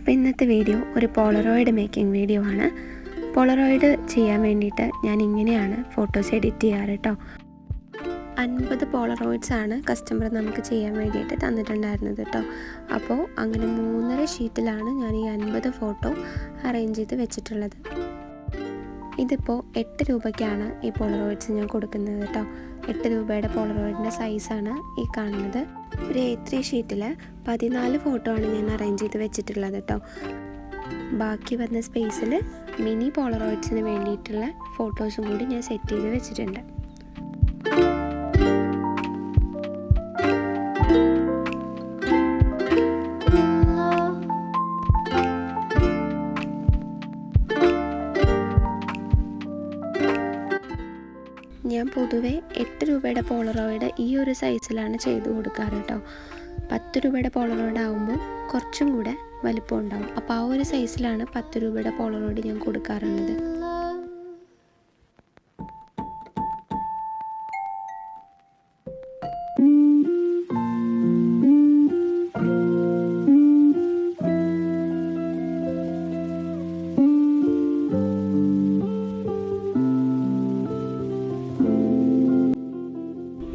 അപ്പോൾ ഇന്നത്തെ വീഡിയോ ഒരു പോളറോയിഡ് മേക്കിംഗ് വീഡിയോ ആണ്. പോളറോയിഡ് ചെയ്യാൻ വേണ്ടിയിട്ട് ഞാൻ ഇങ്ങനെയാണ് ഫോട്ടോസ് എഡിറ്റ് ചെയ്യാറ് കേട്ടോ. 50 പോളറോയിഡ്സ് ആണ് കസ്റ്റമർ നമുക്ക് ചെയ്യാൻ വേണ്ടിയിട്ട് തന്നിട്ടുണ്ടായിരുന്നത് കേട്ടോ. അപ്പോൾ അങ്ങനെ 3.5 ഷീറ്റിലാണ് ഞാൻ ഈ 50 ഫോട്ടോ അറേഞ്ച് ചെയ്ത് വെച്ചിട്ടുള്ളത്. ഇതിപ്പോൾ 8 രൂപയ്ക്കാണ് ഈ പോളറോയിഡ്സ് ഞാൻ കൊടുക്കുന്നത് കേട്ടോ. 8 രൂപയുടെ പോളറോയിഡിൻ്റെ സൈസാണ് ഈ കാണുന്നത്. ഒരു A3 ഷീറ്റിൽ 14 ഫോട്ടോ ആണ് ഞാൻ അറേഞ്ച് ചെയ്ത് വെച്ചിട്ടുള്ളത് കേട്ടോ. ബാക്കി വന്ന സ്പേസിൽ മിനി പോളറോയിഡ്സിന് വേണ്ടിയിട്ടുള്ള ഫോട്ടോസും കൂടി ഞാൻ സെറ്റ് ചെയ്ത് വെച്ചിട്ടുണ്ട്. ഞാൻ പൊതുവെ 8 രൂപയുടെ പോളറോയിഡ് ഈ ഒരു സൈസിലാണ് ചെയ്ത് കൊടുക്കാറ് കേട്ടോ. 10 രൂപയുടെ പോളറോയിഡ് ആകുമ്പോൾ കുറച്ചും കൂടെ വലിപ്പം ഉണ്ടാവും. അപ്പോൾ ആ ഒരു സൈസിലാണ് 10 രൂപയുടെ പോളറോയിഡ് ഞാൻ കൊടുക്കാറുള്ളത്.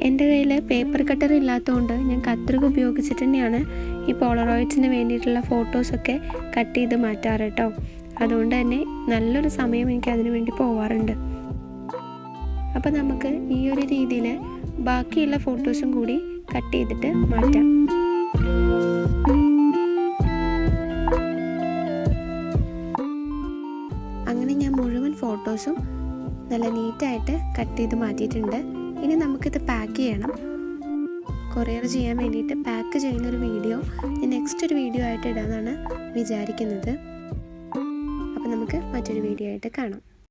എൻ്റെ കയ്യിൽ പേപ്പർ കട്ടർ ഇല്ലാത്തതുകൊണ്ട് ഞാൻ കത്രിക ഉപയോഗിച്ചിട്ട് തന്നെയാണ് ഈ പോളറോയിഡ്സിന് വേണ്ടിയിട്ടുള്ള ഫോട്ടോസൊക്കെ കട്ട് ചെയ്ത് മാറ്റാറ് കേട്ടോ. അതുകൊണ്ട് തന്നെ നല്ലൊരു സമയം എനിക്ക് അതിനു വേണ്ടി പോവാറുണ്ട്. അപ്പോൾ നമുക്ക് ഈ ഒരു രീതിയിൽ ബാക്കിയുള്ള ഫോട്ടോസും കൂടി കട്ട് ചെയ്തിട്ട് മാറ്റാം. അങ്ങനെ ഞാൻ മുഴുവൻ ഫോട്ടോസും നല്ല നീറ്റായിട്ട് കട്ട് ചെയ്ത് മാറ്റിയിട്ടുണ്ട്. ഇനി നമുക്കിത് പാക്ക് ചെയ്യണം. കൊറിയർ ചെയ്യാൻ വേണ്ടിയിട്ട് പാക്ക് ചെയ്യുന്നൊരു വീഡിയോ ഞാൻ നെക്സ്റ്റ് ഒരു വീഡിയോ ആയിട്ട് ഇടാമെന്നാണ് വിചാരിക്കുന്നത്. അപ്പോൾ നമുക്ക് മറ്റൊരു വീഡിയോ ആയിട്ട് കാണാം.